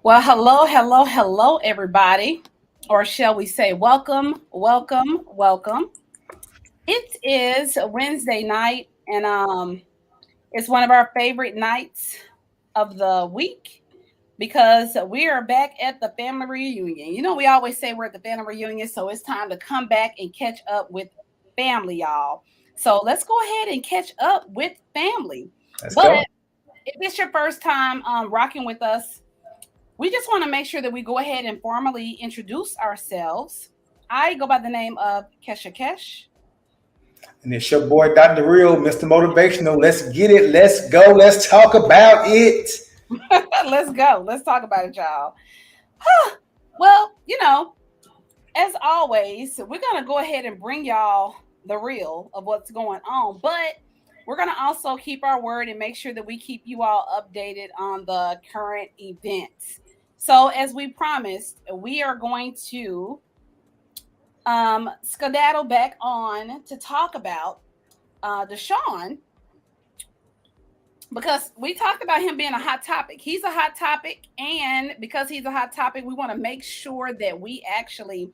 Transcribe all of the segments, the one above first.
Well, hello, hello, hello, everybody. Or shall we say, welcome, welcome, welcome. It is Wednesday night, and it's one of our favorite nights of the week because we are back at the family reunion. We always say we're at the family reunion, so it's time to come back and catch up with family, y'all. So let's go ahead and catch up with family. Let's But go. if it's your first time rocking with us, we just want to make sure that we go ahead and formally introduce ourselves. I go by the name of Kesha Kesh. And it's your boy, Dr. Real, Mr. Motivational. Let's get it. Let's go. Let's talk about it. Let's go. Let's talk about it, y'all. Well, as always, we're going to go ahead and bring y'all the real of what's going on. But we're going to also keep our word and make sure that we keep you all updated on the current events. So, as we promised, we are going to skedaddle back on to talk about DeShawn because we talked about him being a hot topic. He's a hot topic, and because he's a hot topic, we want to make sure that we actually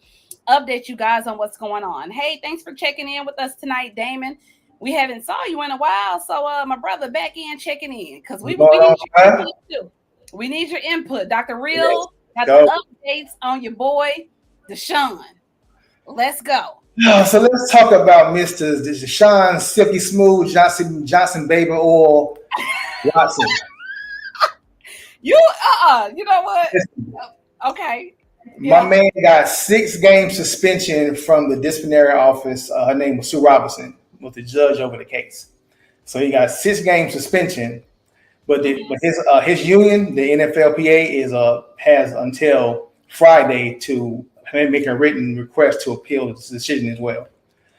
update you guys on what's going on. Hey, thanks for checking in with us tonight, Damon. We haven't saw you in a while, so my brother back in checking in because we Going need on, your huh? input too. We need your input, Dr. Let's Real. Got go. the updates on your boy DeShawn. Let's go. So let's talk about Mr. DeShawn Silky Smooth Johnson Baby Oil Watson. You know what? Okay. My Yeah. man got 6 game suspension from the disciplinary office. Her name was Sue Robinson, was the judge over the case. So he got 6 game suspension. But his union, the NFLPA, has until Friday to make a written request to appeal this decision as well.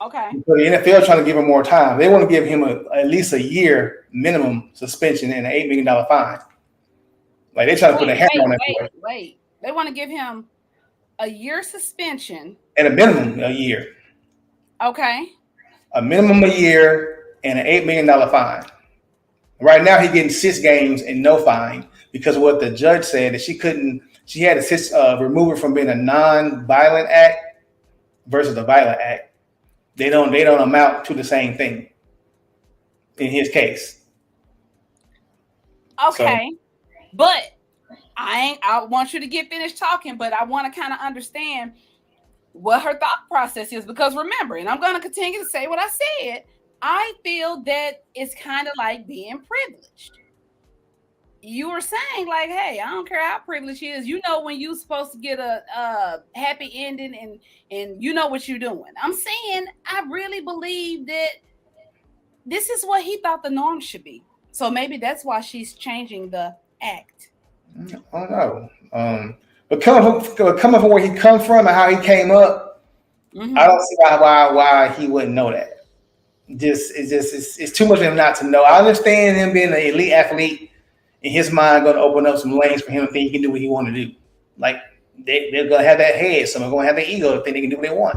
Okay. So the NFL trying to give him more time. They want to give him at least a year minimum suspension and an $8 million fine. Like they're trying to put a hammer on that boy. Wait. They want to give him a year suspension. And a minimum a year. Okay. A minimum a year and an $8 million fine. Right now he's getting 6 games and no fine because of what the judge said that she had to remove it from being a non-violent act versus a violent act. They don't amount to the same thing in his case. Okay. But I want you to get finished talking, but I want to kind of understand what her thought process is because remember, and I'm going to continue to say what I said, I feel that it's kind of like being privileged. You were saying like, hey, I don't care how privileged he is. You know when you're supposed to get a happy ending and you know what you're doing. I'm saying I really believe that this is what he thought the norm should be. So maybe that's why she's changing the act. I don't know. But coming from where he come from and how he came up, I don't see why he wouldn't know that. It's too much of him not to know. I understand him being an elite athlete. In his mind, going to open up some lanes for him to think he can do what he want to do. Like they're going to have that head, some are going to have that ego to think they can do what they want.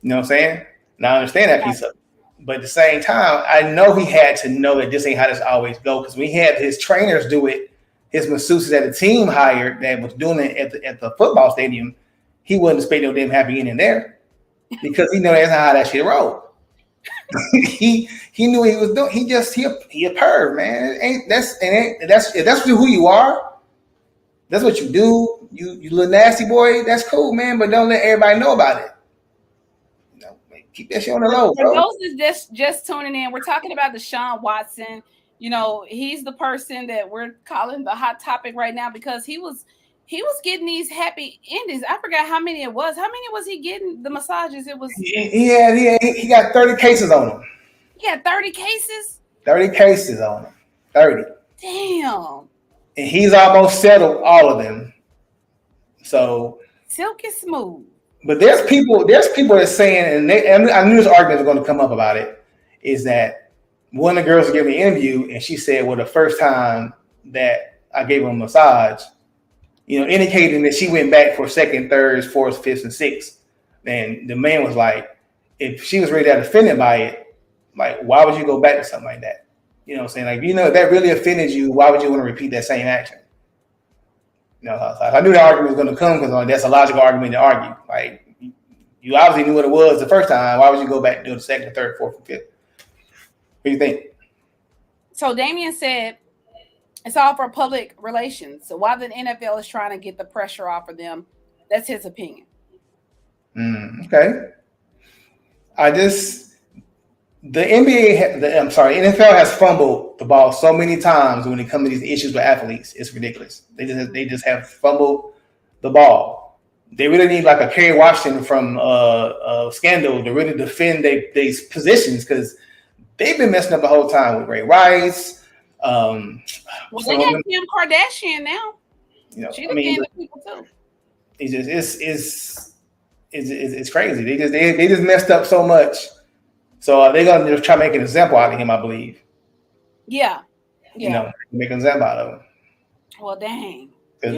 You know what I'm saying? And I understand that piece of it. But at the same time, I know he had to know that this ain't how this always go. Because when he had his trainers do it, his masseuses that the team hired that was doing it at the football stadium, he wasn't expecting them happy in there because he know that's not how that shit rolled. he knew what he was doing. He a perv, man. If that's who you are, that's what you do. You little nasty boy. That's cool, man. But don't let everybody know about it. Keep that shit on the low, For bro. those that's just tuning in, we're talking about DeShawn Watson. He's the person that we're calling the hot topic right now because he was getting these happy endings. I forgot how many it was. How many was he getting the massages? It was he got 30 cases on him. He had 30 cases? 30 cases on him. 30. Damn. And he's almost settled all of them. So silky smooth. But there's people that's saying, and I knew this argument was going to come up about it, is that one of the girls gave me an interview and she said, well, the first time that I gave him a massage, indicating that she went back for second, thirds, fourths, fifths, and sixths. And the man was like, if she was really that offended by it, like, why would you go back to something like that? You know what I'm saying? Like, if that really offended you, why would you want to repeat that same action? You know, I knew the argument was going to come because that's a logical argument to argue. Like, you obviously knew what it was the first time. Why would you go back and do the second, third, fourth, and fifth? What do you think? So Damian said it's all for public relations. So while the NFL is trying to get the pressure off of them, that's his opinion. Okay. The NFL has fumbled the ball so many times when it comes to these issues with athletes. It's ridiculous. They just have fumbled the ball. They really need like a Kerry Washington from Scandal to really defend their positions because they've been messing up the whole time with Ray Rice. Well, they got Kim Kardashian now. You know, she defending people too. It's crazy. They just messed up so much. So they're gonna just try to make an example out of him, I believe. Yeah. You know, make an example out of him. Well, dang. Because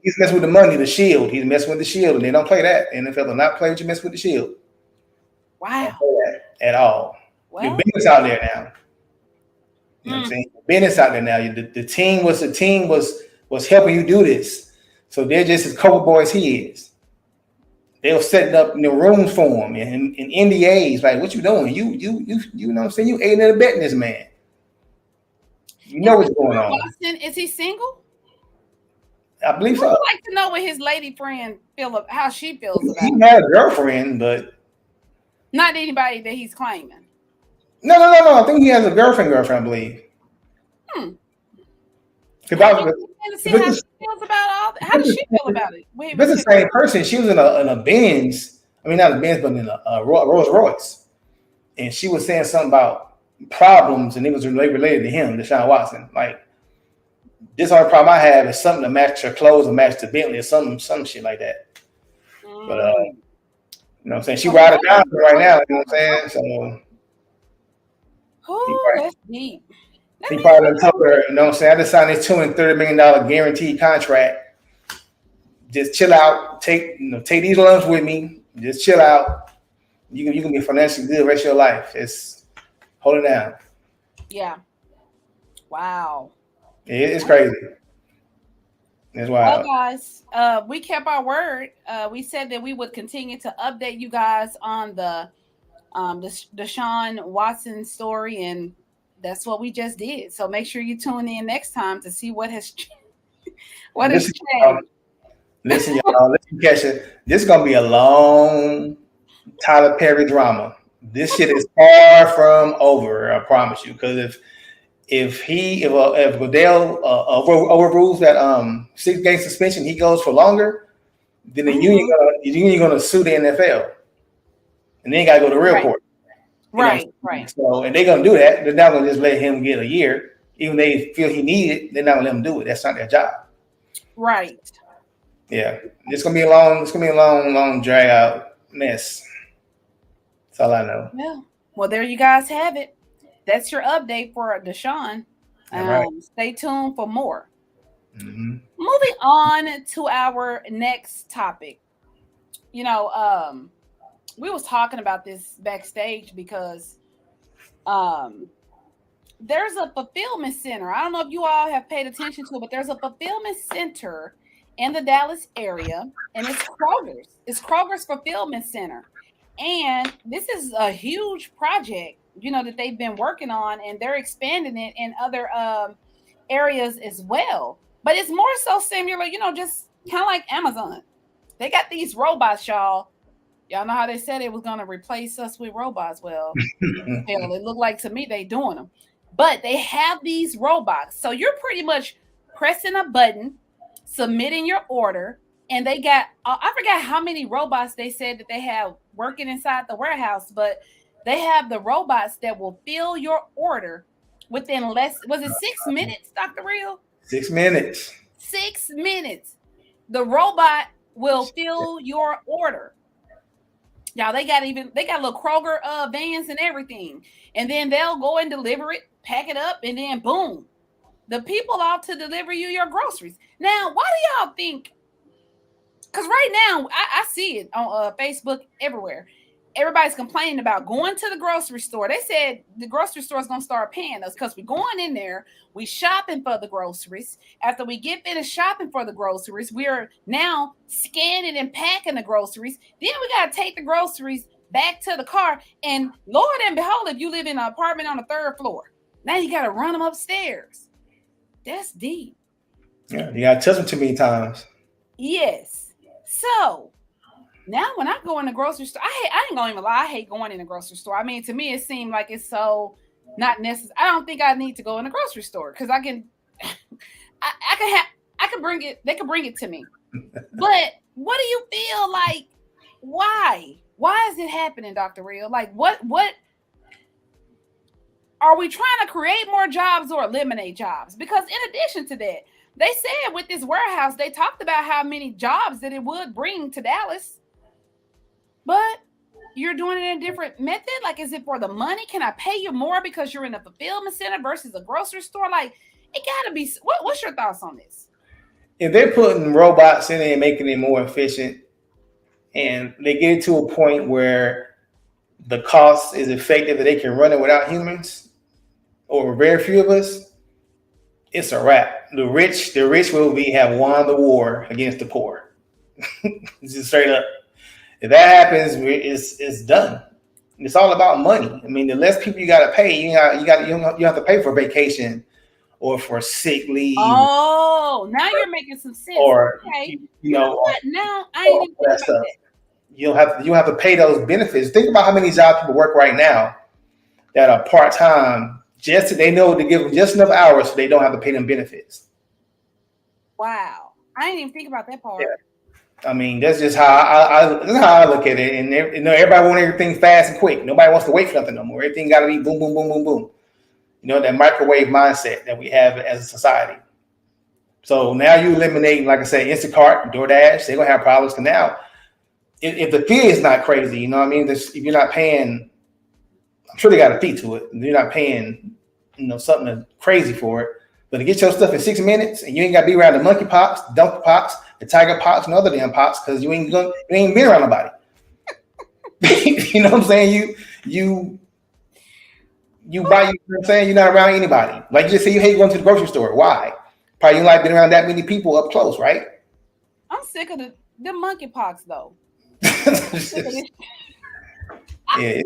he's messing with the money, the shield. He's messing with the shield, and they don't play that. NFL will not play with you mess with the shield. Wow. Don't play that at all. Well, your business out there now. You know what I'm saying? Business out there now. The team was helping you do this. So they're just as culpable as he is. They were setting up rooms for him and NDAs. Like, what you doing? You know what I'm saying? You aiding and abetting this man. You know what's going on. Boston, is he single? I believe so. I'd like to know what his lady friend how she feels about it. He had a girlfriend, but not anybody that he's claiming. No. I think he has a girlfriend, I believe. See how she feels about all that. How does she feel about it? It's the same person. She was in a Benz. I mean, not a Benz, but in a Rolls Royce. And she was saying something about problems, and it was related to him, DeShawn Watson. Like, this only problem I have is something to match her clothes or match the Bentley or some shit like that. But you know what I'm saying? She riding down right now, you know what I'm saying? So that's deep. He probably told her, you know what I'm saying? I just signed this $230 million guaranteed contract. Just chill out. Take these loans with me. Just chill out. You can be financially good the rest of your life. Just hold it down. Yeah. Wow. It's crazy. It's wild. Well, guys, we kept our word. We said that we would continue to update you guys on the DeShawn Watson story, and that's what we just did. So make sure you tune in next time to see what has changed. Listen, y'all. Listen, Kesha. This is gonna be a long Tyler Perry drama. This shit is far from over. I promise you. Because if Goodell overrules that 6-game suspension, he goes for longer. Then the union gonna sue the NFL, and then gotta go to real court. Right. So, and they're gonna do that. They're not gonna just let him get a year, even though they feel he need it. They're not gonna let him do it. That's not their job. Right. Yeah, it's gonna be a long, drag out mess. That's all I know. Yeah. Well, there you guys have it. That's your update for DeShawn. Right. Stay tuned for more. Mm-hmm. Moving on to our next topic. We was talking about this backstage because there's a fulfillment center. I don't know if you all have paid attention to it, but there's a fulfillment center in the Dallas area, and it's Krogers. It's Krogers Fulfillment Center. And this is a huge project, that they've been working on, and they're expanding it in other areas as well. But it's more so similar, just kind of like Amazon. They got these robots, y'all. Y'all know how they said it was going to replace us with robots. Well, hell, it looked like to me they doing them. But they have these robots. So you're pretty much pressing a button, submitting your order, and they got, I forgot how many robots they said that they have working inside the warehouse, but they have the robots that will fill your order within was it 6 minutes, Dr. Real? 6 minutes. 6 minutes. The robot will fill your order. Y'all, they got little Kroger vans and everything. And then they'll go and deliver it, pack it up, and then boom. The people off to deliver you your groceries. Now, why do y'all think? Because right now, I see it on Facebook everywhere. everybody's complaining about going to the grocery store. They said the grocery store is going to start paying us because we're going in there, we shopping for the groceries. After we get finished shopping for the groceries, we are now scanning and packing the groceries. Then we got to take the groceries back to the car. And Lord and behold, if you live in an apartment on the 3rd floor, now you got to run them upstairs. That's deep. Yeah, you got to touch them too many times. Yes. So now when I go in the grocery store, I ain't gonna even lie, I hate going in the grocery store. I mean, to me, it seemed like it's so not necessary. I don't think I need to go in the grocery store because I can bring it, they can bring it to me. But what do you feel like? Why is it happening, Dr. Real? Like what are we trying to create more jobs or eliminate jobs? Because in addition to that, they said with this warehouse, they talked about how many jobs that it would bring to Dallas. But you're doing it in a different method? Like, is it for the money? Can I pay you more because you're in a fulfillment center versus a grocery store? Like, it gotta be. What's your thoughts on this? If they're putting robots in there and making it more efficient, and they get to a point where the cost is effective that they can run it without humans, or very few of us, it's a wrap. The rich will have won the war against the poor. Just straight up. If that happens, it's done. It's all about money. I mean, the less people you got to pay, you have to pay for vacation or for sick leave. Oh, now you're making some sense. Or okay. you know what? Now I ain't even that stuff. You have to pay those benefits. Think about how many jobs people work right now that are part time. Just they know to give them just enough hours so they don't have to pay them benefits. Wow, I didn't even think about that part. Yeah. I mean, that's just how I look at it. And everybody wants everything fast and quick. Nobody wants to wait for nothing no more. Everything got to be boom, boom, boom, boom, boom. You know, that microwave mindset that we have as a society. So now you eliminate, like I said, Instacart, DoorDash. They're gonna have problems. Because now, if the fee is not crazy, you know what I mean. If you're not paying, I'm sure they got a fee to it. You're not paying, something crazy for it. But to get your stuff in 6 minutes, and you ain't got to be around the monkey pox, donkey pox, the tiger pox, and other damn pox, because you ain't been around nobody. You know what I'm saying? You buy. You know what I'm saying? You're not around anybody. Like you just say, you hate going to the grocery store. Why? Probably you like being around that many people up close, right? I'm sick of the monkey pox though. Yeah.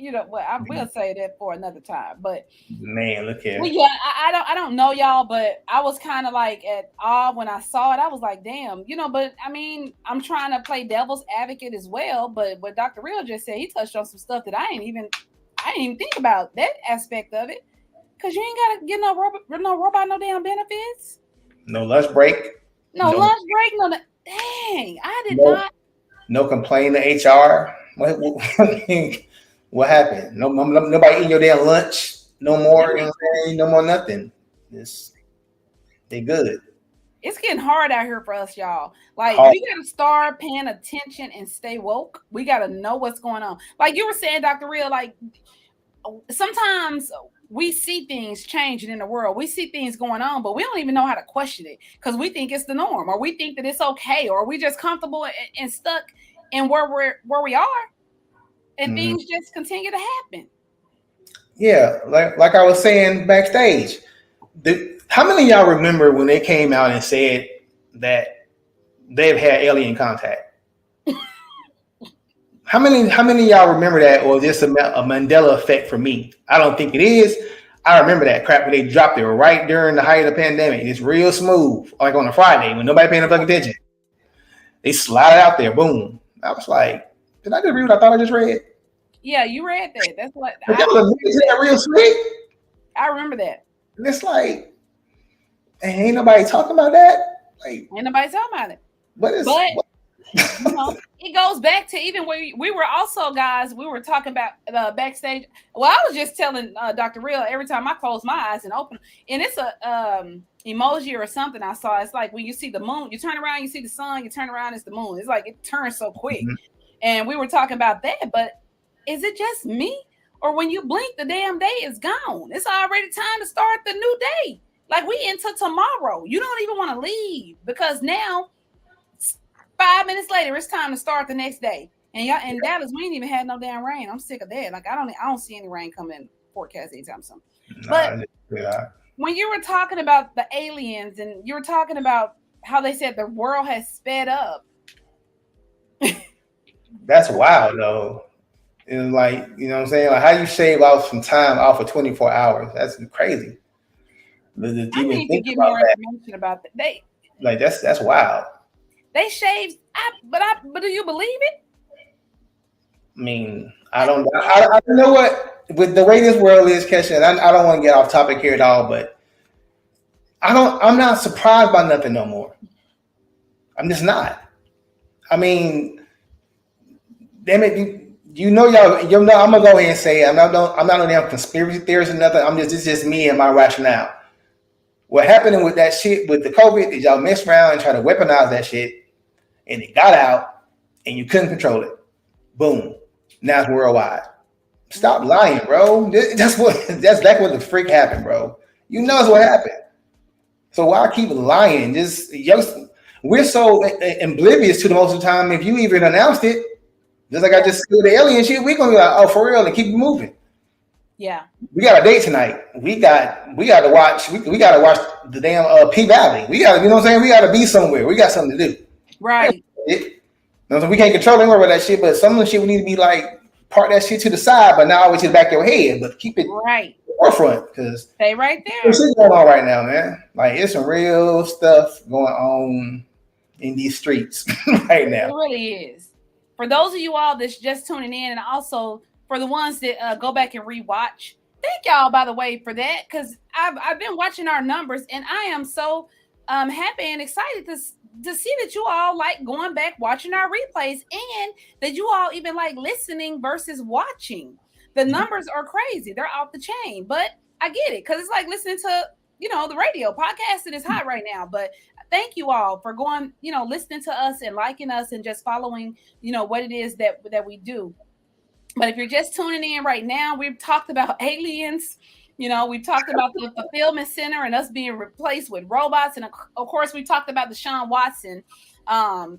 You know what? I will say that for another time, but man, look here. Well, yeah, I don't know y'all, but I was kind of like at awe when I saw it. I was like, damn, but I mean, I'm trying to play devil's advocate as well. But what Dr. Real just said, he touched on some stuff that I didn't even think about that aspect of it. Cause you ain't gotta get no robot, no damn benefits. No lunch break. No lunch break. No, dang, I did not. No complain to HR. What happened? Nobody eating your damn lunch no more. You know what I'm saying? No more nothing. They good. It's getting hard out here for us, y'all. Like we gotta start paying attention and stay woke. We gotta know what's going on. Like you were saying, Dr. Real, like sometimes we see things changing in the world. We see things going on, but we don't even know how to question it because we think it's the norm, or we think that it's okay, or we just comfortable and stuck in where we are, and things just continue to happen. Yeah, like I was saying backstage, how many of y'all remember when they came out and said that they've had alien contact? How many of y'all remember that, or just a Mandela effect for me? I don't think it is. I remember that crap when they dropped it right during the height of the pandemic. It's real smooth, like on a Friday when nobody paying no fucking attention. They slide it out there, boom. I was like, did I just read what I thought I just read? Yeah, you read that. That's what real sweet. I remember that. And it's like, ain't nobody talking about that. Like, ain't nobody talking about it. But it goes back to even where we were also, guys, we were talking about backstage. Well, I was just telling Dr. Real every time I close my eyes and open, and it's a emoji or something I saw. It's like when you see the moon, you turn around, you see the sun, you turn around, it's the moon. It's like it turns so quick. And we were talking about that, but is it just me? Or when you blink, the damn day is gone. It's already time to start the new day. Like we into tomorrow. You don't even want to leave because now 5 minutes later, it's time to start the next day. And y'all in Dallas, we ain't even had no damn rain. I'm sick of that. Like I don't see any rain coming forecast anytime soon. But when you were talking about the aliens and you were talking about how they said the world has sped up. That's wild though. And like, you know what I'm saying? Like how you shave off some time off of 24 hours. That's crazy. I need to get more information about that. That's wild. They shaved, but do you believe it? I mean, I don't know what with the way this world is, Kesha, and I don't want to get off topic here at all, but I'm not surprised by nothing no more. I'm just not. I mean, damn it, you know, I'm gonna go ahead and say it. I'm not on damn conspiracy theories or nothing. It's just me and my rationale. What happened with that shit with the COVID is y'all mess around and try to weaponize that shit, and it got out, and you couldn't control it. Boom. Now it's worldwide. Stop lying, bro. That's what the freak happened, bro. You know that's what happened. So why keep lying? We're so oblivious to the most of the time. If you even announced it, just like I just said the alien shit, we're gonna be like, oh, for real, and keep it moving. Yeah. We got a date tonight. We got to watch. We got to watch the damn P Valley. We got to, you know what I'm saying? We got to be somewhere. We got something to do. Right. We can't control anywhere with that shit, but some of the shit we need to be like park that shit to the side, but not always to the back of your head, but keep it right forefront because stay right there. There's shit going on right now, man. Like it's some real stuff going on in these streets right now. It really is. For those of you all that's just tuning in, and also for the ones that go back and rewatch, thank y'all by the way for that because I've been watching our numbers and I am so happy and excited to see that you all like going back watching our replays and that you all even like listening versus watching. The numbers are crazy. They're off the chain, but I get it because it's like listening to, you know, the radio. Podcasting is hot right now, but thank you all for going, you know, listening to us and liking us and just following, you know, what it is that we do. But if you're just tuning in right now, we've talked about aliens. You know, we talked about the fulfillment center and us being replaced with robots. And of course, we talked about DeShawn Watson.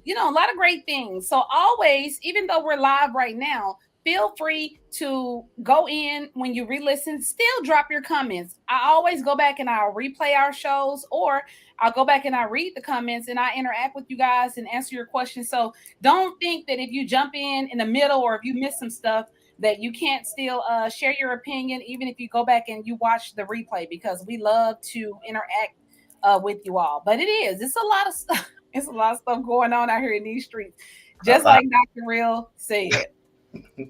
You know, a lot of great things. So always, even though we're live right now, feel free to go in when you re-listen, still drop your comments. I always go back and I'll replay our shows or I'll go back and I read the comments and I interact with you guys and answer your questions. So don't think that if you jump in the middle or if you miss some stuff, that you can't still share your opinion, even if you go back and you watch the replay, because we love to interact with you all. But it's a lot of stuff. It's a lot of stuff going on out here in these streets. Just like Dr. Real said.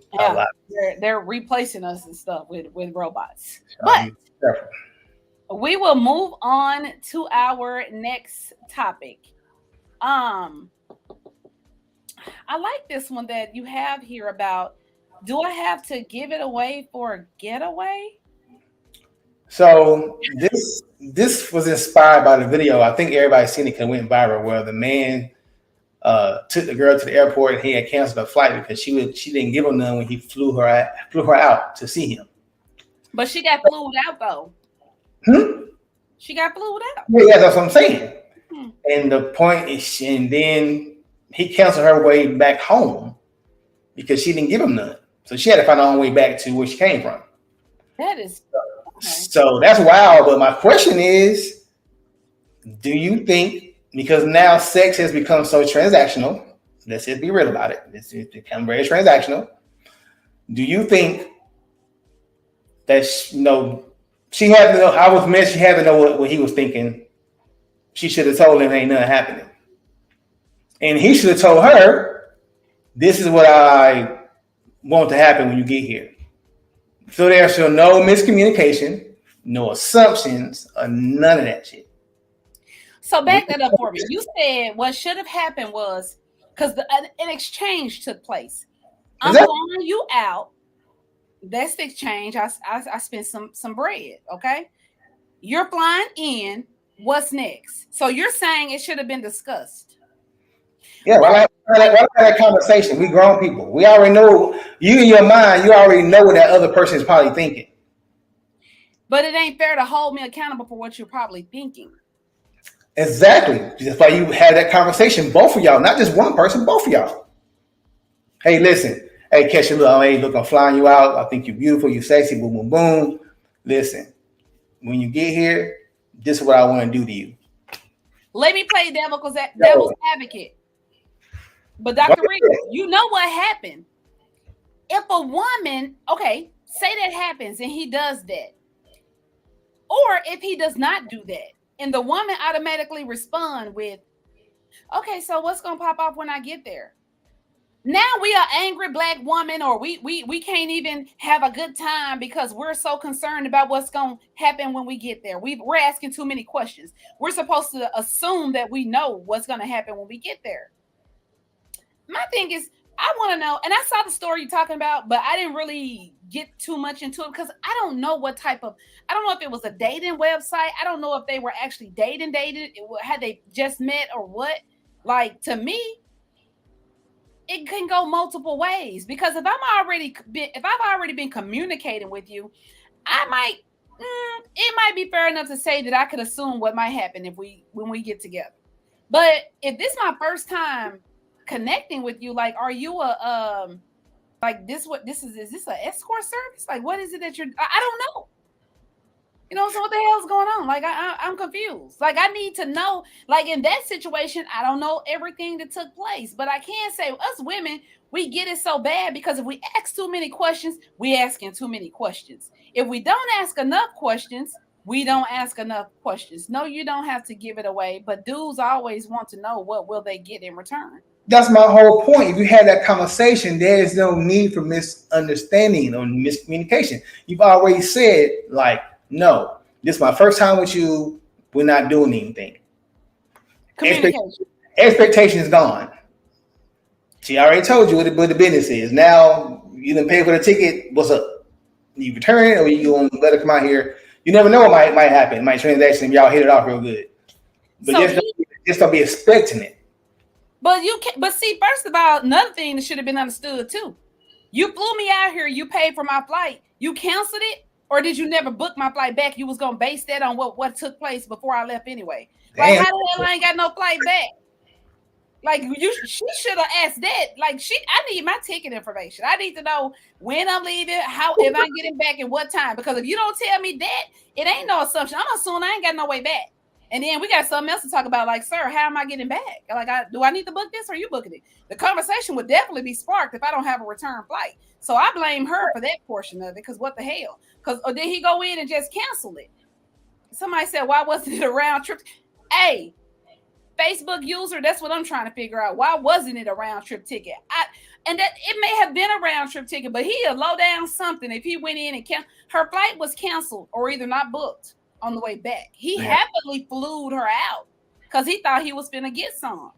Yeah, they're replacing us and stuff with robots. But we will move on to our next topic. I like this one that you have here about, do I have to give it away for a getaway? So this was inspired by the video. I think everybody's seen it because it went viral, where the man took the girl to the airport and he had canceled the flight because she didn't give him none when he flew her out to see him. But she got flued out though. She got flued out. Yeah, that's what I'm saying. And the point is, and then he canceled her way back home because she didn't give him none. So she had to find her own way back to where she came from. That is okay. So that's wild. But my question is, do you think, because now sex has become so transactional, let's just be real about it. It's become very transactional. Do you think that she had to know? I was meant. She had to know what he was thinking. She should have told him ain't nothing happening, and he should have told her, "This is what I want to happen when you get here." So there's no miscommunication, no assumptions, or none of that shit. So back that up for me. You said what should have happened was because an exchange took place. I'm flying you out. That's the exchange. I spent some bread. Okay, you're flying in. What's next? So you're saying it should have been discussed. Yeah, well, I had that conversation. We grown people. We already know, you in your mind, you already know what that other person is probably thinking. But it ain't fair to hold me accountable for what you're probably thinking. Exactly. That's why you had that conversation, both of y'all, not just one person, both of y'all. Hey, listen. Hey, Kesha, look, I'm flying you out. I think you're beautiful. You're sexy. Boom, boom, boom. Listen, when you get here, this is what I want to do to you. Let me play devil's advocate. But Dr. Reed, you know what happened? If a woman, okay, say that happens and he does that, or if he does not do that, and the woman automatically respond with, okay, so what's gonna pop off when I get there? Now we are angry black woman, or we can't even have a good time because we're so concerned about what's gonna happen when we get there. We're asking too many questions. We're supposed to assume that we know what's gonna happen when we get there. My thing is, I want to know, and I saw the story you're talking about, but I didn't really get too much into it because I don't know what type of, I don't know if it was a dating website. I don't know if they were actually dated, had they just met or what. Like, to me, it can go multiple ways because if I've already been communicating with you, it might be fair enough to say that I could assume what might happen when we get together. But if this is my first time connecting with you, like, are you like this? Is this an escort service? Like, what is it that I don't know. You know, so what the hell's going on? Like, I'm confused. Like, I need to know. Like, in that situation, I don't know everything that took place, but I can say us women, we get it so bad because if we ask too many questions, we asking too many questions. If we don't ask enough questions, we don't ask enough questions. No, you don't have to give it away, but dudes always want to know what will they get in return. That's my whole point. If you had that conversation, there is no need for misunderstanding or miscommunication. You've already said, like, no, this is my first time with you. We're not doing anything. Communication. Expectation is gone. She already told you what the business is. Now you didn't pay for the ticket. What's up? You return it or you gonna let her come out here? You never know what might happen. My transaction, y'all hit it off real good. But so just don't be expecting it. But you can, but see, first of all, another thing that should have been understood too. You flew me out here, you paid for my flight, you canceled it, or did you never book my flight back? You was gonna base that on what took place before I left anyway. Like, how the hell I ain't got no flight back? Like, she should have asked that. Like, I need my ticket information. I need to know when I'm leaving, if I'm getting back, and what time. Because if you don't tell me that, it ain't no assumption. I'm assuming I ain't got no way back. And then we got something else to talk about. Like, sir, how am I getting back? Like, do I need to book this or are you booking it? The conversation would definitely be sparked if I don't have a return flight. So I blame her for that portion of it. Because what the hell? Or did he go in and just cancel it? Somebody said, why wasn't it a round trip? Hey, Facebook user, that's what I'm trying to figure out. Why wasn't it a round trip ticket? And that it may have been a round trip ticket, but he'll low down something if he went in and her flight was canceled or either not booked on the way back. He happily flew her out because he thought he was finna get some.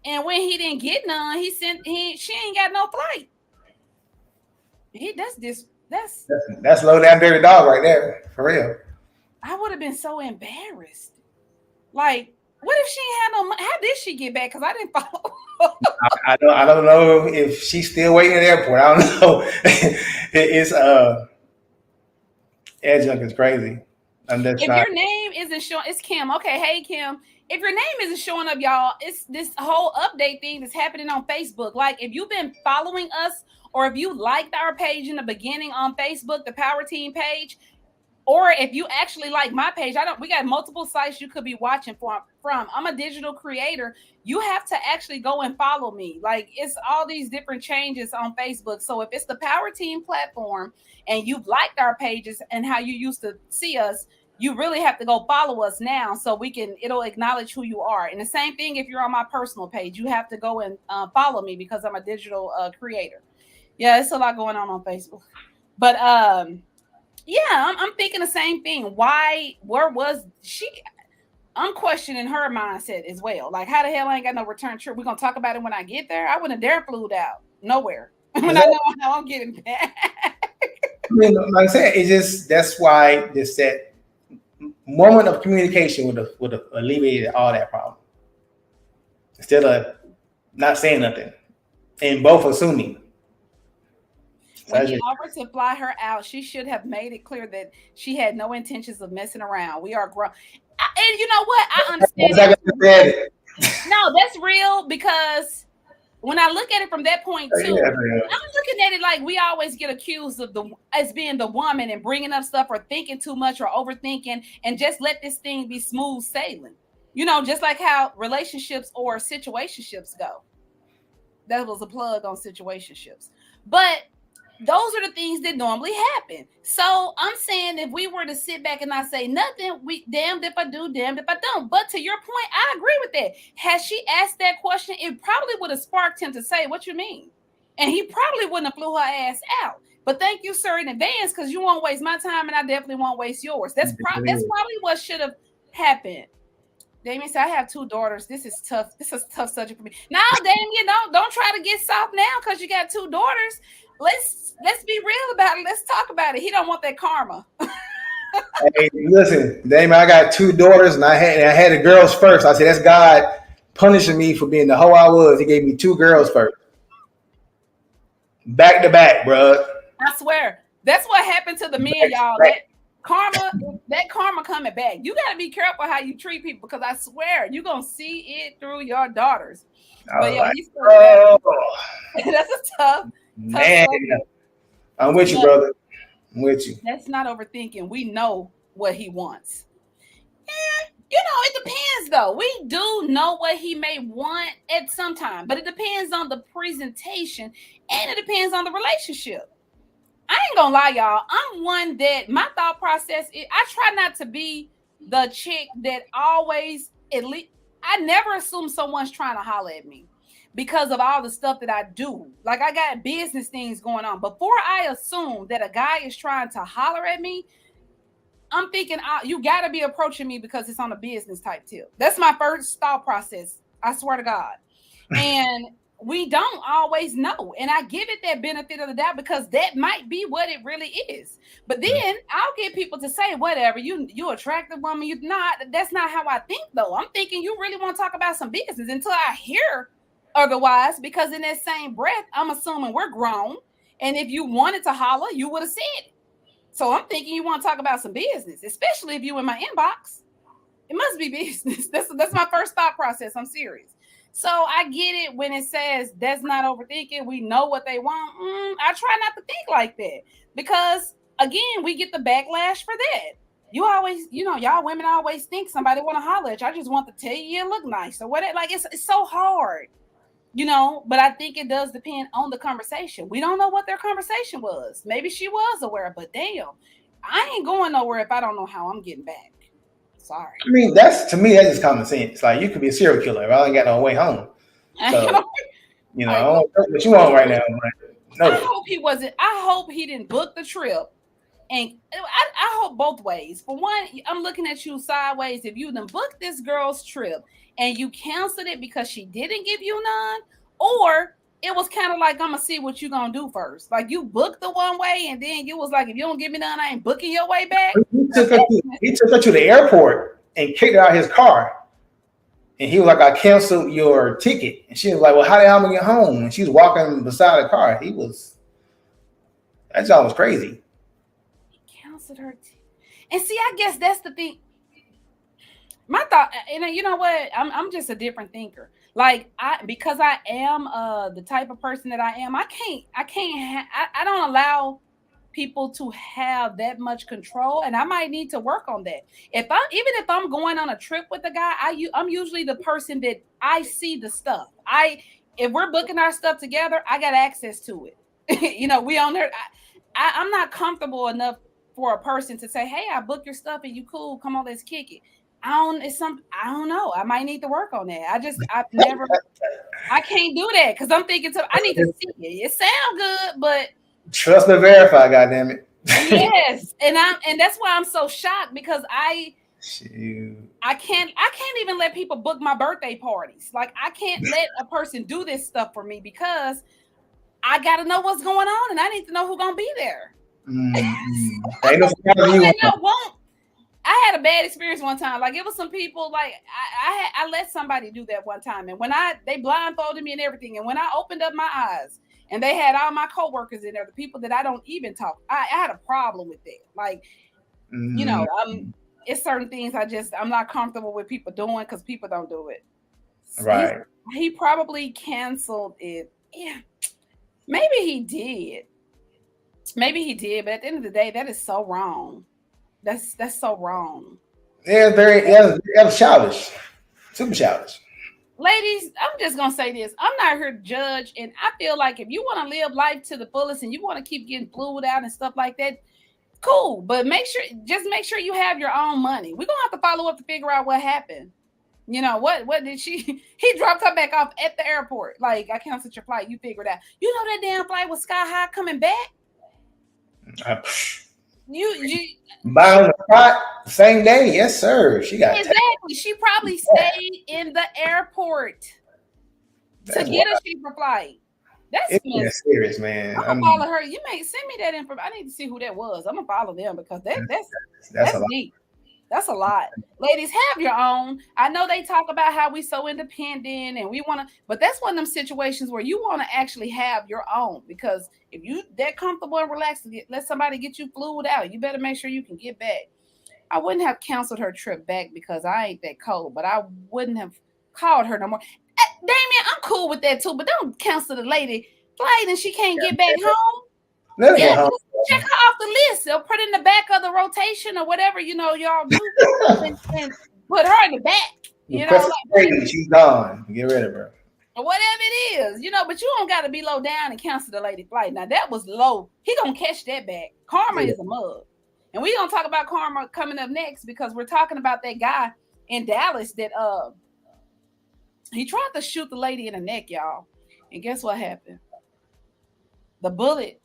And when he didn't get none, she ain't got no flight. That's low down dirty dog right there, for real. I would have been so embarrassed. Like, what if she had no money? How did she get back? Because I didn't follow. I don't know if she's still waiting at the airport. I don't know. It's adjunct is crazy. If your name isn't showing, it's Kim. Okay, hey Kim. If your name isn't showing up, y'all, it's this whole update thing that's happening on Facebook. Like, if you've been following us, or if you liked our page in the beginning on Facebook, the PowerTeam page, or if you actually like my page, we got multiple sites you could be watching from. I'm a digital creator. You have to actually go and follow me. Like, it's all these different changes on Facebook. So if it's the PowerTeam platform and you've liked our pages and how you used to see us, you really have to go follow us now so it'll acknowledge who you are. And the same thing if you're on my personal page, you have to go and follow me because I'm a digital creator. Yeah, it's a lot going on Facebook. But yeah, I'm thinking the same thing. Where was she? I'm questioning her mindset as well. Like, how the hell I ain't got no return trip? We're going to talk about it when I get there. I wouldn't dare flew out nowhere when I know how I'm getting back. I mean, like I said, that's why that moment of communication would have alleviated all that problem. Instead of not saying nothing and both assuming. When he offered to fly her out, she should have made it clear that she had no intentions of messing around. We are grown. And you know what? I understand that. No, that's real because when I look at it from that point too, Yeah. I'm looking at it like we always get accused of as being the woman and bringing up stuff or thinking too much or overthinking, and just let this thing be smooth sailing. You know, just like how relationships or situationships go. That was a plug on situationships. But those are the things that normally happen. So I'm saying if we were to sit back and not say nothing, we damned if I do, damned if I don't. But to your point, I agree with that. Had she asked that question, it probably would have sparked him to say, "What you mean?" And he probably wouldn't have flew her ass out. But thank you, sir, in advance, because you won't waste my time and I definitely won't waste yours. That's probably what should have happened. Damien said, "I have 2 daughters. This is tough. This is a tough subject for me." Now, Damien, don't try to get soft now because you got 2 daughters. Let's be real about it. Let's talk about it. He don't want that karma. Hey, listen, Damon, I got 2 daughters, and I had the girls first. I said that's God punishing me for being the hoe I was. He gave me 2 girls first, back to back, bro. I swear, that's what happened to the men, y'all. That karma coming back. You got to be careful how you treat people, because I swear you're gonna see it through your daughters. But yeah, that's a tough. Man, I'm with you, brother. I'm with you. That's not overthinking. We know what he wants. And, it depends, though. We do know what he may want at some time, but it depends on the presentation and it depends on the relationship. I ain't gonna lie, y'all. I'm one that my thought process is, I try not to be the chick that always, at least, I never assume someone's trying to holler at me, because of all the stuff that I do. Like, I got business things going on. Before I assume that a guy is trying to holler at me, I'm thinking, you got to be approaching me because it's on a business type tip. That's my first thought process. I swear to God. And we don't always know. And I give it that benefit of the doubt because that might be what it really is. But then I'll get people to say, whatever, you attractive woman, you not. That's not how I think, though. I'm thinking you really want to talk about some business until I hear otherwise, because in that same breath, I'm assuming we're grown. And if you wanted to holler, you would have said it. So I'm thinking you want to talk about some business, especially if you in my inbox. It must be business. That's my first thought process. I'm serious. So I get it when it says that's not overthinking. We know what they want. I try not to think like that, because again, we get the backlash for that. You always, y'all women always think somebody want to holler at you. I just want to tell you look nice or whatever. Like, it's so hard. But I think it does depend on the conversation. We don't know what their conversation was. Maybe she was aware, but damn, I ain't going nowhere if I don't know how I'm getting back. Sorry. I mean, that's just common sense. Like, you could be a serial killer if I ain't got no way home. So, I don't know what you want right now. No. I hope he wasn't. I hope he didn't book the trip. And I hope both ways. For one, I'm looking at you sideways. If you done booked this girl's trip and you canceled it because she didn't give you none, or it was kind of like, I'm gonna see what you gonna do first. Like, you booked the one way and then you was like, if you don't give me none, I ain't booking your way back. He took her to the airport and kicked her out of his car. And he was like, I canceled your ticket. And she was like, well, how the hell am I get home? And she was walking beside the car. That job was crazy. Her and see, I guess that's the thing. My thought, and you know what, I'm just a different thinker. Like, because I am the type of person that I am, I don't allow people to have that much control, and I might need to work on that. Even if I'm going on a trip with a guy, I'm usually the person that I see the stuff. If we're booking our stuff together, I got access to it. We on there. I'm not comfortable enough for a person to say, hey, I booked your stuff and you cool, come on, let's kick it. I don't know. I might need to work on that. I can't do that, because I'm thinking I need to see it. It sounds good, but trust but verify, goddammit. Yes. And that's why I'm so shocked, because I can't even let people book my birthday parties. Like, I can't let a person do this stuff for me, because I gotta know what's going on and I need to know who's gonna be there. I had a bad experience one time. Like, it was some people, like, I let somebody do that one time, and when they blindfolded me and everything, and when I opened up my eyes and they had all my coworkers in there, the people that I don't even talk, I had a problem with that. Like, it's certain things I'm not comfortable with people doing, because people don't do it. Right. He probably canceled it. Yeah, maybe he did. Maybe he did, but at the end of the day, that is so wrong. That's so wrong. Yeah, that was childish. Super childish. Ladies, I'm just gonna say this. I'm not here to judge, and I feel like if you want to live life to the fullest and you want to keep getting fluid out and stuff like that, cool. But make sure you have your own money. We're gonna have to follow up to figure out what happened. You know what did she? He dropped her back off at the airport. Like, I canceled your flight. You figured out. You know that damn flight was sky high coming back. You buy on the spot same day, yes sir. She got exactly. She probably stayed in the airport to get a cheaper flight. That's serious, man. I'm gonna follow her. You may send me that information. I need to see who that was. I'm gonna follow them because that's deep. That's a lot. Ladies, have your own. I know they talk about how we so independent and we want to, but that's one of them situations where you want to actually have your own, because if you that comfortable and relaxed, let somebody get you fluid out. You better make sure you can get back. I wouldn't have canceled her trip back because I ain't that cold, but I wouldn't have called her no more. Damien, I'm cool with that too, but don't cancel the lady flight and she can't get back home. Yeah, check her off the list. They'll put in the back of the rotation or whatever, y'all do, and put her in the back. She's gone. Get rid of her. Or whatever it is, but you don't got to be low down and cancel the lady flight. Now, that was low. He going to catch that back. Karma is a mug. And we're going to talk about karma coming up next, because we're talking about that guy in Dallas that he tried to shoot the lady in the neck, y'all. And guess what happened? The bullet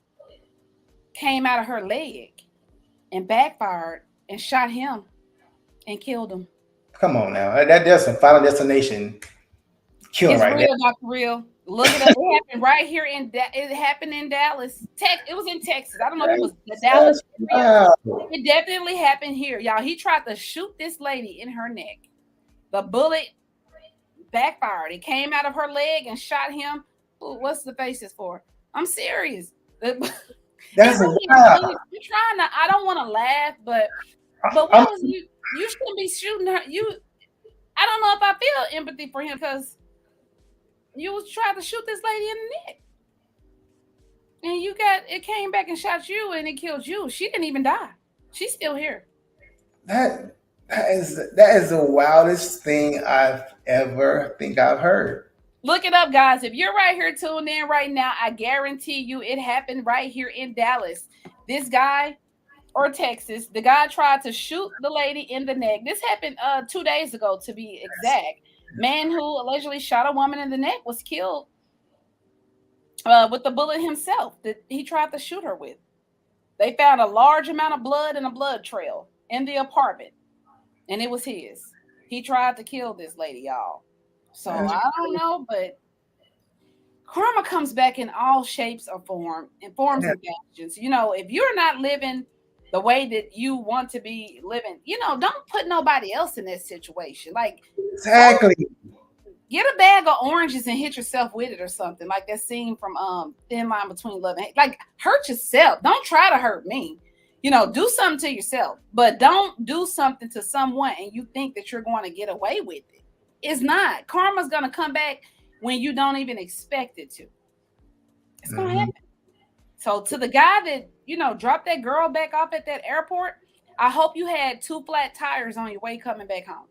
came out of her leg and backfired and shot him and killed him. Come on now. That's a Final Destination kill right there. Dr. Real. Look it up. It happened right here it happened in Dallas. It was in Texas. I don't know if it was the Dallas. Wow. It definitely happened here. Y'all, he tried to shoot this lady in her neck. The bullet backfired. It came out of her leg and shot him. Ooh, what's the faces for? I'm serious. That's you're trying to. I don't want to laugh, but what was you? You shouldn't be shooting her. I don't know if I feel empathy for him, because you was trying to shoot this lady in the neck, and it came back and shot you, and it killed you. She didn't even die. She's still here. That is the wildest thing I've heard. Look it up, guys. If you're right here tuned in right now, I guarantee you it happened right here in Dallas. This guy, or Texas, the guy tried to shoot the lady in the neck. This happened 2 days ago, to be exact. Man who allegedly shot a woman in the neck was killed with the bullet himself that he tried to shoot her with. They found a large amount of blood and a blood trail in the apartment, and it was his. He tried to kill this lady, y'all. So I don't know, but karma comes back in all shapes or forms and fashions. If you're not living the way that you want to be living, don't put nobody else in that situation. Like, exactly. Get a bag of oranges and hit yourself with it or something, like that scene from Thin Line Between Love and Hate. Like, hurt yourself. Don't try to hurt me. Do something to yourself, but don't do something to someone and you think that you're going to get away with it. It's not. Karma's going to come back when you don't even expect it to. It's going to happen. So to the guy that, dropped that girl back off at that airport, I hope you had 2 flat tires on your way coming back home.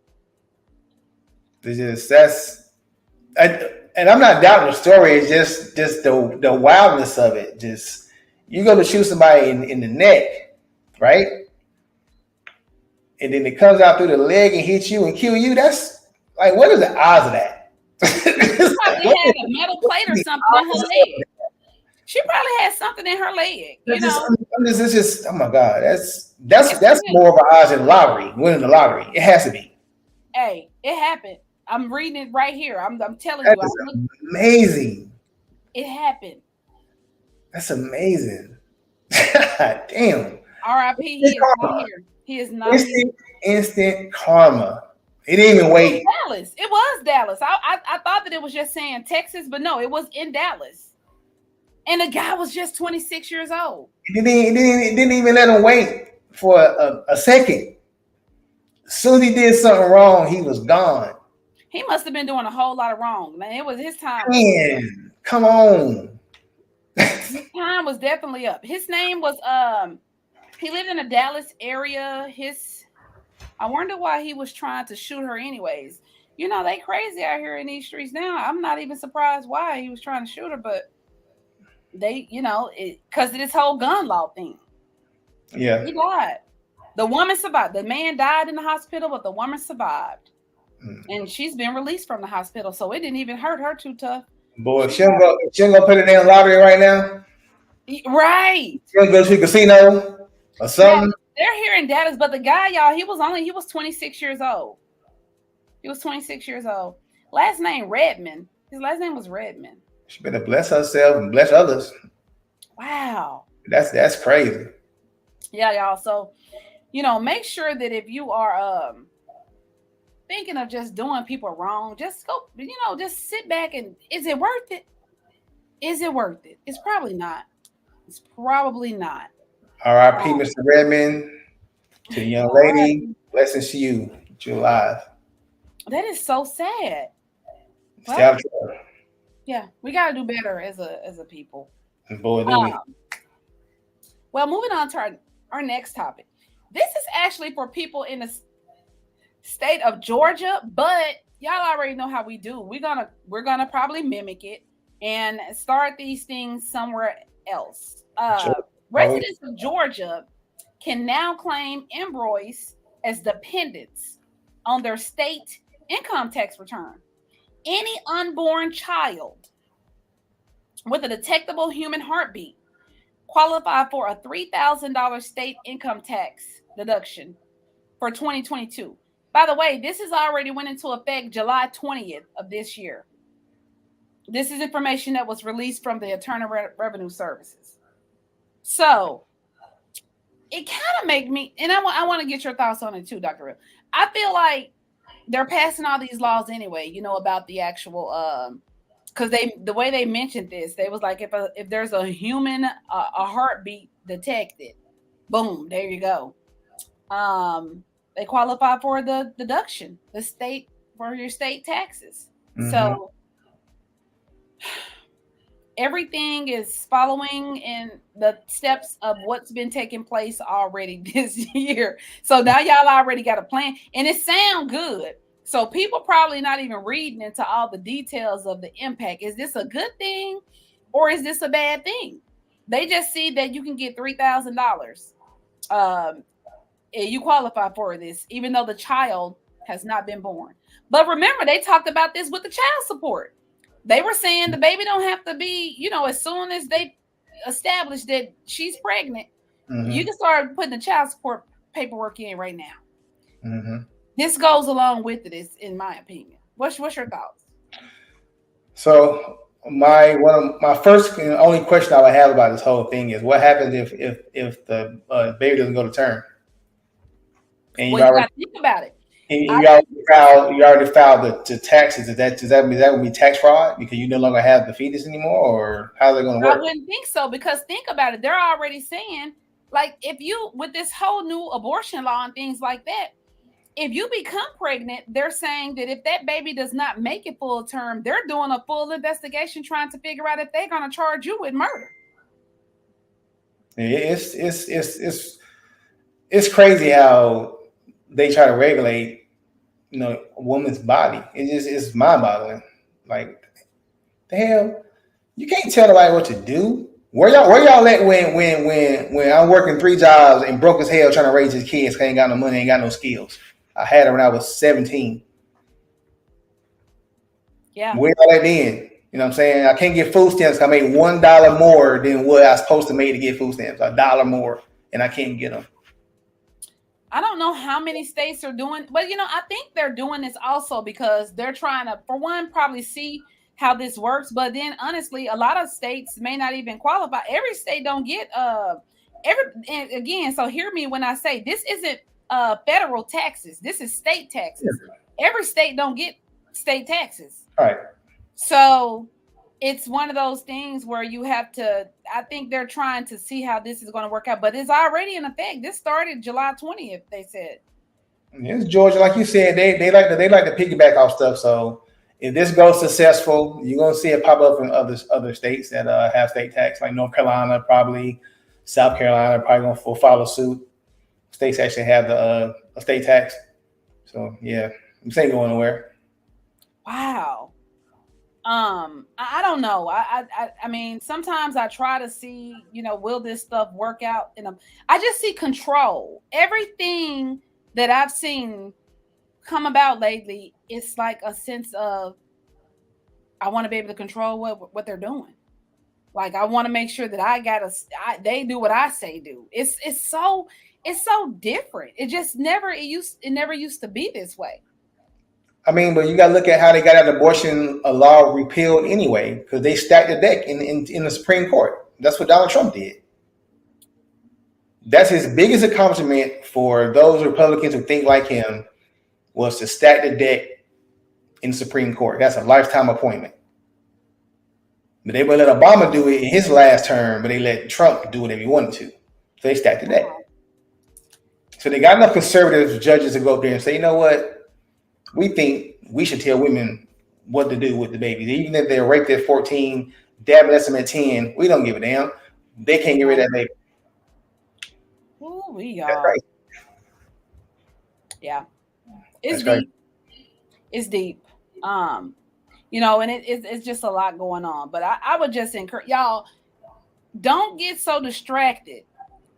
And I'm not doubting the story. It's just the wildness of it. Just, you go to shoot somebody in the neck, right? And then it comes out through the leg and hits you and kill you. That's like, what are the odds of that? She probably had a metal plate or something in her leg. She probably had something in her leg. It's just, oh my God, that's more of an odds than lottery, winning the lottery. It has to be. Hey, it happened. I'm reading it right here. I'm telling you. That's amazing. It happened. That's amazing. Damn. R.I.P. He is not here. He is not here. Instant karma. He didn't even wait. Dallas. It was Dallas. I thought that it was just saying Texas, but no, it was in Dallas. And the guy was just 26 years old. He didn't even let him wait for a second. As soon as he did something wrong, he was gone. He must have been doing a whole lot of wrong. Man, it was his time. Man, come on. His time was definitely up. His name was he lived in the Dallas area. I wonder why he was trying to shoot her anyways. You know, they crazy out here in these streets now. I'm not even surprised why he was trying to shoot her, but they, you know, because of this whole gun law thing. Yeah. He died. The woman survived. The man died in the hospital, but the woman survived. And she's been released from the hospital, so it didn't even hurt her too tough. Boy, she don't go put it in the lottery right now. Right. She don't go to a casino or something. Now, they're here in Dallas, but the guy, y'all, he was 26 years old. He was 26 years old. Last name Redmond. His last name was Redmond. She better bless herself and bless others. Wow. That's crazy. Yeah, y'all. So, you know, make sure that if you are thinking of just doing people wrong, just go, you know, just sit back and is it worth it? Is it worth it? It's probably not. It's probably not. R.I.P. Mr. Redmond. To the young lady, blessings to you. You're alive. That is so sad. Well, yeah, we gotta do better as a people. Boy, do we. Well, moving on to our next topic. This is actually for people in the state of Georgia, but y'all already know how we do. We're gonna probably mimic it and start these things somewhere else. Residents of Georgia can now claim embryos as dependents on their state income tax return. Any unborn child with a detectable human heartbeat qualify for a $3,000 state income tax deduction for 2022. By the way, this has already went into effect July 20th of this year. This is information that was released from the Internal Revenue Services. So it kind of make me, and I want to get your thoughts on it too, Dr. Real. I feel like they're passing all these laws anyway, you know, about the actual, because the way they mentioned this, they was like, if there's a human, a heartbeat detected, boom, there you go. They qualify for the deduction, for your state taxes. Mm-hmm. So everything is following in the steps of what's been taking place already this year. So now y'all already got a plan, and it sounds good. So people probably not even reading into all the details of the impact. Is this a good thing or is this a bad thing? They just see that you can get $3,000. You qualify for this, even though the child has not been born. But remember, they talked about this with the child support. They were saying the baby don't have to be, you know, as soon as they establish that she's pregnant, you can start putting the child support paperwork in right now. Mm-hmm. This goes along with it, in my opinion. What's your thoughts? So my first and only question I would have about this whole thing is, what happens if the baby doesn't go to term? And you got to think about it. And you already filed the taxes. Does that mean that would be tax fraud because you no longer have the fetus anymore, or how's it going to work? I wouldn't think so, because think about it. They're already saying, like, if you, with this whole new abortion law and things like that, if you become pregnant, they're saying that if that baby does not make it full term, they're doing a full investigation trying to figure out if they're going to charge you with murder. It's crazy how they try to regulate, you know, a woman's body. It's mind-boggling. Like, the hell, you can't tell nobody what to do. Where y'all at when I'm working 3 jobs and broke as hell trying to raise his kids? Ain't got no money, ain't got no skills. I had it when I was 17. Yeah. Where y'all at then? You know what I'm saying? I can't get food stamps. I made $1 more than what I was supposed to make to get food stamps. $1 more, and I can't get them. I don't know how many states are doing, but you know, I think they're doing this also because they're trying to, for one, probably see how this works. But then honestly, a lot of states may not even qualify. Every state don't get and again, so hear me when I say this isn't federal taxes. This is state taxes. Yeah. Every state don't get state taxes. All right. So it's one of those things where you have to, I think they're trying to see how this is going to work out, but it's already in effect. This started July 20th, they said. It's Georgia, like you said, they like to piggyback off stuff. So if this goes successful, you're gonna see it pop up in other states that have state tax, like North Carolina, probably South Carolina, probably gonna follow suit. States actually have the a state tax. So yeah, this ain't going nowhere. Wow. I don't know. I mean, sometimes I try to see, will this stuff work out? I just see control. Everything that I've seen come about lately, it's like a sense of I want to be able to control what they're doing. Like I want to make sure that they do what I say do. It's so different. It never used to be this way. I mean, but you got to look at how they got that abortion law repealed anyway, because they stacked the deck in the Supreme Court. That's what Donald Trump did. That's his biggest accomplishment for those Republicans who think like him, was to stack the deck in the Supreme Court. That's a lifetime appointment. But they would let Obama do it in his last term, but they let Trump do whatever he wanted to. So they stacked the deck. So they got enough conservative judges to go up there and say, you know what? We think we should tell women what to do with the babies. Even if they're raped at 14, dabbing at them at 10, we don't give a damn. They can't get rid of that baby. Ooh, we are. Right. Yeah. It's That's deep. Right. It's deep. And it's just a lot going on. But I would just encourage y'all, don't get so distracted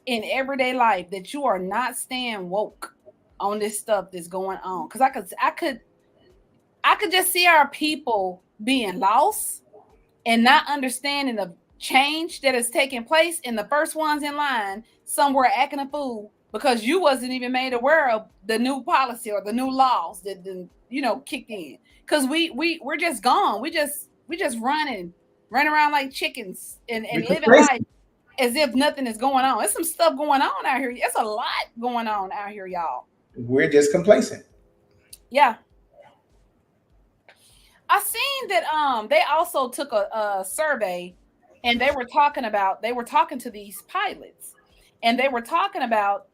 in everyday life that you are not staying woke on this stuff that's going on. Because I could just see our people being lost and not understanding the change that is taking place, in the first ones in line somewhere acting a fool because you wasn't even made aware of the new policy or the new laws that kicked in. Because we're just gone. We just running around like chickens and living life as if nothing is going on. There's some stuff going on out here. It's a lot going on out here, y'all. We're just complacent. Yeah. I seen that they also took a survey, and they were talking to these pilots, and they were talking about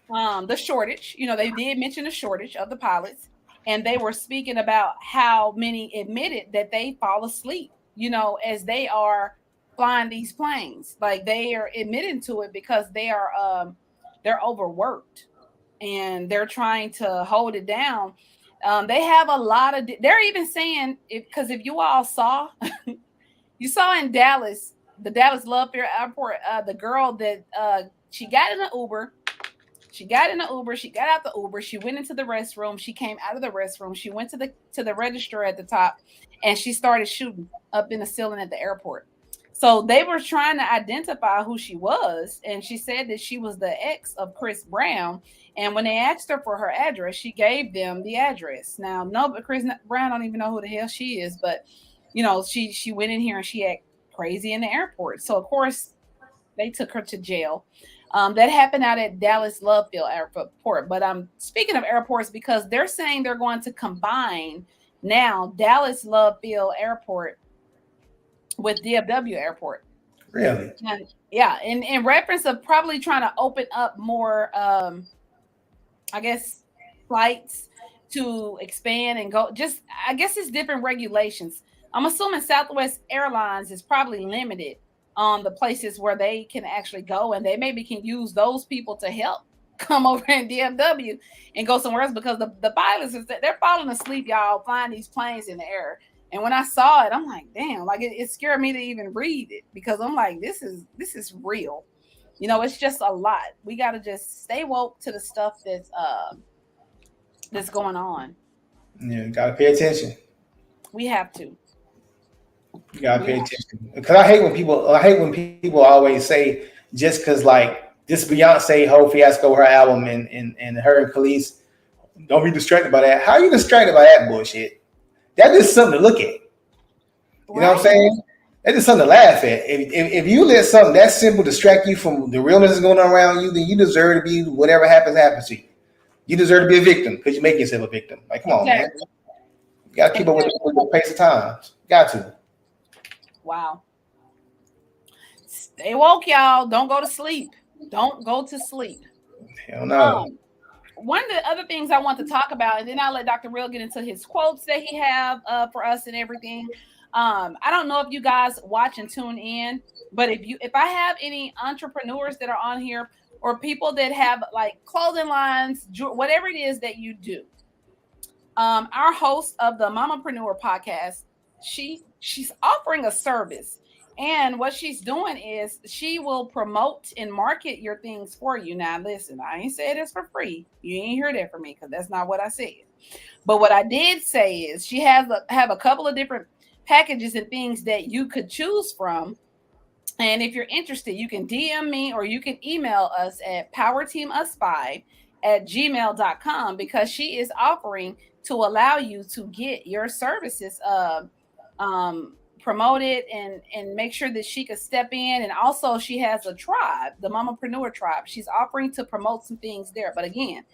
the shortage. They did mention the shortage of the pilots, and they were speaking about how many admitted that they fall asleep, as they are flying these planes. Like they are admitting to it because they're overworked and they're trying to hold it down. They have a lot of, they're even saying, because if you all saw, you saw in Dallas, the Dallas Love Fair Airport, the girl that she got in an Uber. She got out the Uber. She went into the restroom. She came out of the restroom. She went to the register at the top, and she started shooting up in the ceiling at the airport. So they were trying to identify who she was, and she said that she was the ex of Chris Brown. And when they asked her for her address, she gave them the address. Now, no, but Chris Brown don't even know who the hell she is, but she went in here and she acted crazy in the airport. So of course they took her to jail. That happened out at Dallas Love Field Airport. But I'm speaking of airports because they're saying they're going to combine now Dallas Love Field Airport with DFW Airport. Really? And, yeah, in reference of probably trying to open up more, I guess, flights to expand and go. Just, I guess it's different regulations. I'm assuming Southwest Airlines is probably limited on the places where they can actually go, and they maybe can use those people to help come over in DFW and go somewhere else, because the pilots, they're falling asleep, y'all, flying these planes in the air. And when I saw it, I'm like, damn, like it scared me to even read it, because I'm like, this is real. It's just a lot. We got to just stay woke to the stuff that's going on. Yeah, got to pay attention. We have to. You gotta pay attention, because I hate when people always say, just because like this Beyonce whole fiasco with her album and her and Khalees, don't be distracted by that. How are you distracted by that bullshit? That is something to look at. You know what I'm saying? That is something to laugh at. If you let something that simple distract you from the realness that's going on around you, then you deserve to be, whatever happens to you. You deserve to be a victim because you make yourself a victim. Like, come on, man. You gotta keep up with the pace of times. Got to. Wow. Stay woke, y'all. Don't go to sleep. Don't go to sleep. Hell no. one of the other things I want to talk about, and then I'll let Dr. Real get into his quotes that he have for us and everything. I don't know if you guys watch and tune in, but if I have any entrepreneurs that are on here or people that have like clothing lines, whatever it is that you do, our host of the Mamapreneur podcast, she's offering a service. And what she's doing is she will promote and market your things for you. Now, listen, I ain't said this for free. You ain't heard that from me because that's not what I said. But what I did say is she has have a couple of different packages and things that you could choose from. And if you're interested, you can DM me or you can email us at powerteamus5@gmail.com because she is offering to allow you to get your services promoted and make sure that she could step in. And also she has a tribe, the Mamapreneur tribe. She's offering to promote some things there. But again,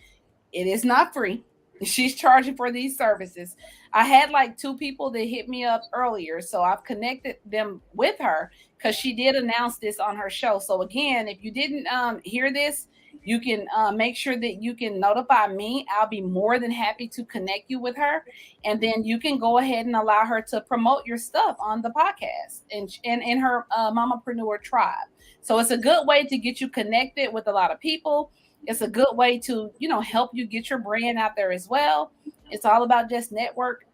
it is not free. She's charging for these services. I had like 2 people that hit me up earlier, so I've connected them with her because she did announce this on her show. So again, if you didn't hear this, you can make sure that you can notify me. I'll be more than happy to connect you with her, and then you can go ahead and allow her to promote your stuff on the podcast and in her Mamapreneur tribe. So it's a good way to get you connected with a lot of people. It's a good way to, help you get your brand out there as well. It's all about just network.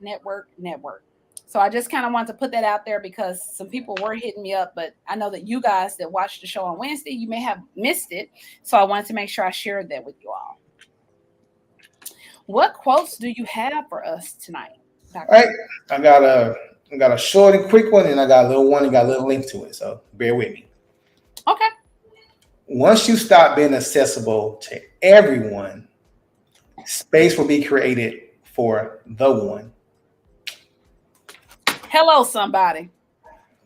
So I just kind of wanted to put that out there because some people were hitting me up, but I know that you guys that watched the show on Wednesday, you may have missed it. So I wanted to make sure I shared that with you all. What quotes do you have for us tonight, Dr.? All right. I got a short and quick one, and I got a little one and got a little link to it. So bear with me. Okay. Once you stop being accessible to everyone, space will be created for the one. Hello, somebody.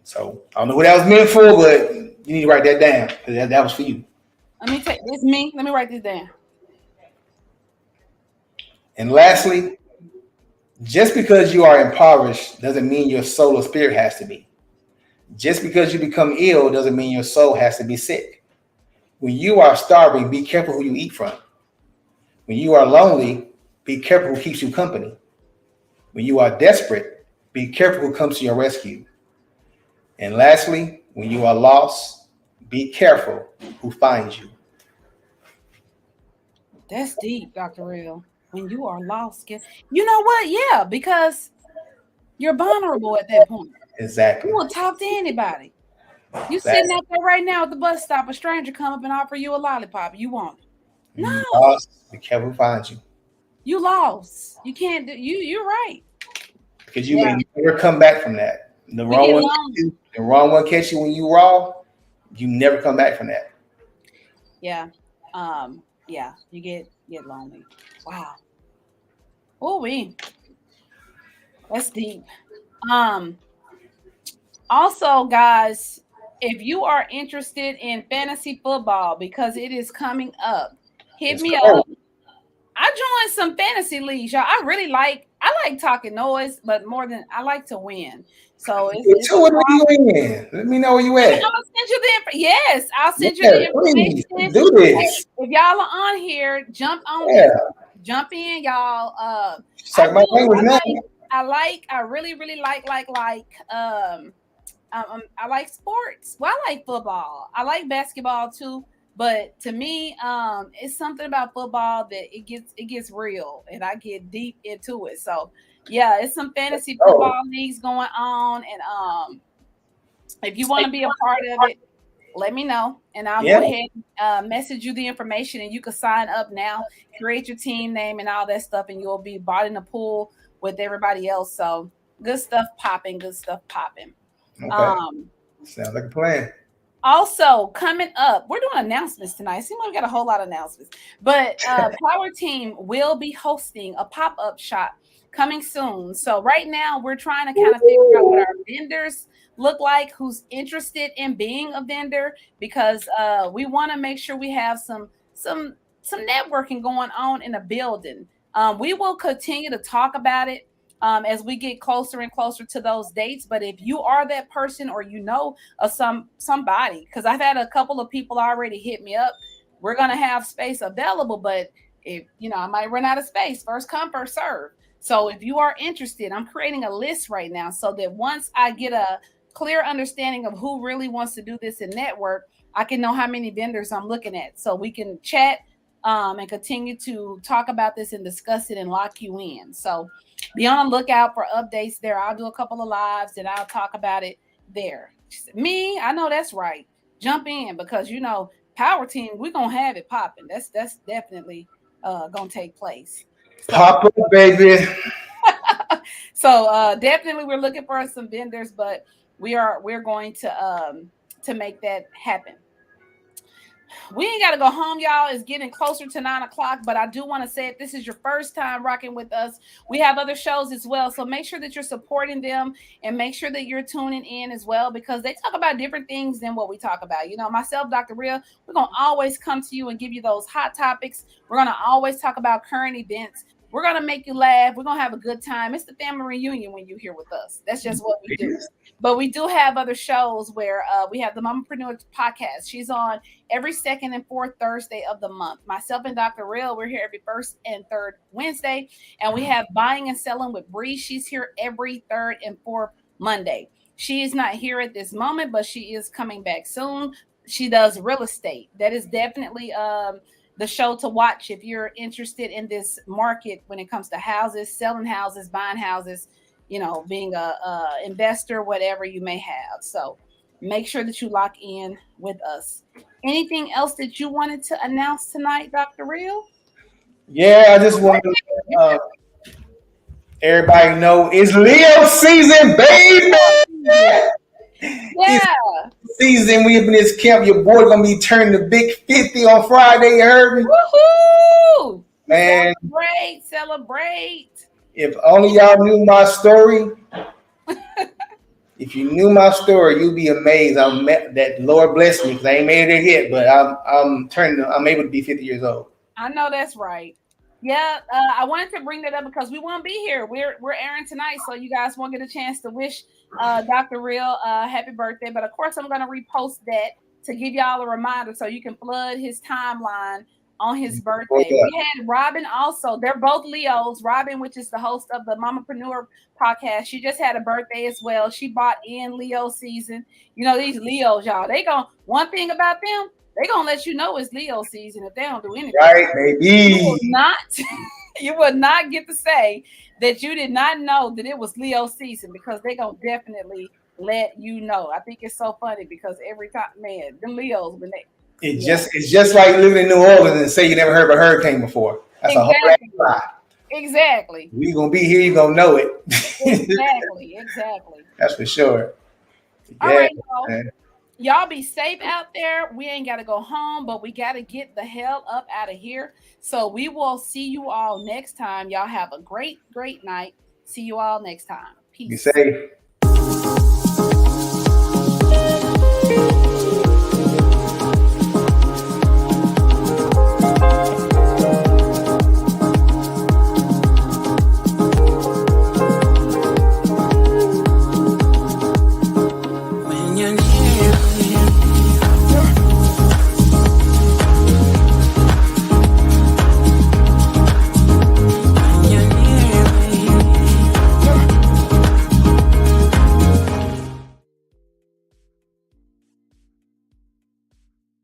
So I don't know what that was meant for, but you need to write that down because that was for you. Let me take this. Me. Let me write this down. And lastly, just because you are impoverished doesn't mean your soul or spirit has to be. Just because you become ill doesn't mean your soul has to be sick. When you are starving, be careful who you eat from. When you are lonely, be careful who keeps you company. When you are desperate, be careful who comes to your rescue. And lastly, when you are lost, be careful who finds you. That's deep, Dr. Real. When you are lost, you know what? Yeah, because you're vulnerable at that point. Exactly. You will talk to anybody. You sitting out there right now at the bus stop, a stranger come up and offer you a lollipop. You want it? No. Lost, be careful who finds you. You lost. You can't do. You're right. Because you may never come back from that. The wrong one catch you when you raw. You never come back from that. Yeah. Yeah. You get lonely. Wow. Oh, that's deep. Also, guys, if you are interested in fantasy football because it is coming up, hit me up. I joined some fantasy leagues, y'all. I like talking noise, but more than I like to win. So it's what are you in? Let me know where you at. I'm gonna send you I'll send you the information. Please, do this. If y'all are on here, jump on jump in, y'all. I really I like sports. Well, I like football. I like basketball too. But to me, it's something about football that it gets real, and I get deep into it. So, yeah, it's some fantasy football leagues going on, and if you want to be a part of it, let me know, and I'll go ahead and message you the information, and you can sign up now, create your team name, and all that stuff, and you'll be bought in the pool with everybody else. So, good stuff popping. Okay. Sounds like a plan. Also, coming up, we're doing announcements tonight. Seems like we got a whole lot of announcements. But PowerTeam will be hosting a pop-up shop coming soon. So right now, we're trying to kind of figure out what our vendors look like, who's interested in being a vendor, because we want to make sure we have some networking going on in the building. We will continue to talk about it as we get closer and closer to those dates. But if you are that person, or you know of somebody, because I've had a couple of people already hit me up, we're going to have space available, but If I might run out of space. First come, first serve. So if you are interested, I'm creating a list right now so that once I get a clear understanding of who really wants to do this in network, I can know how many vendors I'm looking at, so we can chat and continue to talk about this and discuss it and lock you in. So be on the lookout for updates there. I'll do a couple of lives and I'll talk about it there. Me, I know that's right. Jump in, because PowerTeam, we're gonna have it popping. That's definitely gonna take place. So, pop up, baby. So definitely we're looking for some vendors, but we're going to make that happen. We ain't got to go home, y'all. It's getting closer to 9 o'clock, but I do want to say, if this is your first time rocking with us, we have other shows as well. So make sure that you're supporting them and make sure that you're tuning in as well, because they talk about different things than what we talk about. Myself, Dr. Real, we're going to always come to you and give you those hot topics. We're going to always talk about current events. We're going to make you laugh. We're going to have a good time. It's the family reunion when you're here with us. That's just what we do. But we do have other shows where we have the Mamapreneur podcast. She's on every second and fourth Thursday of the month. Myself and Dr. Real, we're here every first and third Wednesday. And we have Buying and Selling with Bree. She's here every third and fourth Monday. She is not here at this moment, but she is coming back soon. She does real estate. That is definitely the show to watch if you're interested in this market when it comes to houses, selling houses, buying houses, being a investor, whatever you may have. So make sure that you lock in with us. Anything else that you wanted to announce tonight, Dr. Real? Yeah, I just want to everybody know it's Leo season, baby. Yeah. It's season. We up in this camp. Your boy gonna be turning the big 50 on Friday. You heard me? Woohoo! Man, Celebrate. If only y'all knew my story. If you knew my story, you'd be amazed. That Lord bless me, because I ain't made it there yet, but I'm able to be 50 years old. I know that's right. Yeah, I wanted to bring that up because we won't be here. We're airing tonight, so you guys won't get a chance to wish Dr. Real happy birthday. But of course, I'm going to repost that to give y'all a reminder so you can flood his timeline on his birthday. We had Robin also. They're both Leos. Robin, which is the host of the Mamapreneur podcast, she just had a birthday as well. She bought in Leo season. These Leos, y'all, one thing about them, they gonna let you know it's Leo season if they don't do anything. Right, baby. You will not get to say that you did not know that it was Leo season, because they gonna definitely let you know. I think it's so funny because every time, man, them Leos, when they it's just like living in New Orleans and say you never heard of a hurricane before. That's a whole lie. Exactly. We gonna be here, you gonna know it. Exactly. That's for sure. All right, y'all be safe out there. We ain't gotta go home, but we gotta get the hell up out of here. So we will see you all next time. Y'all have a great night. See you all next time. Peace. Be safe.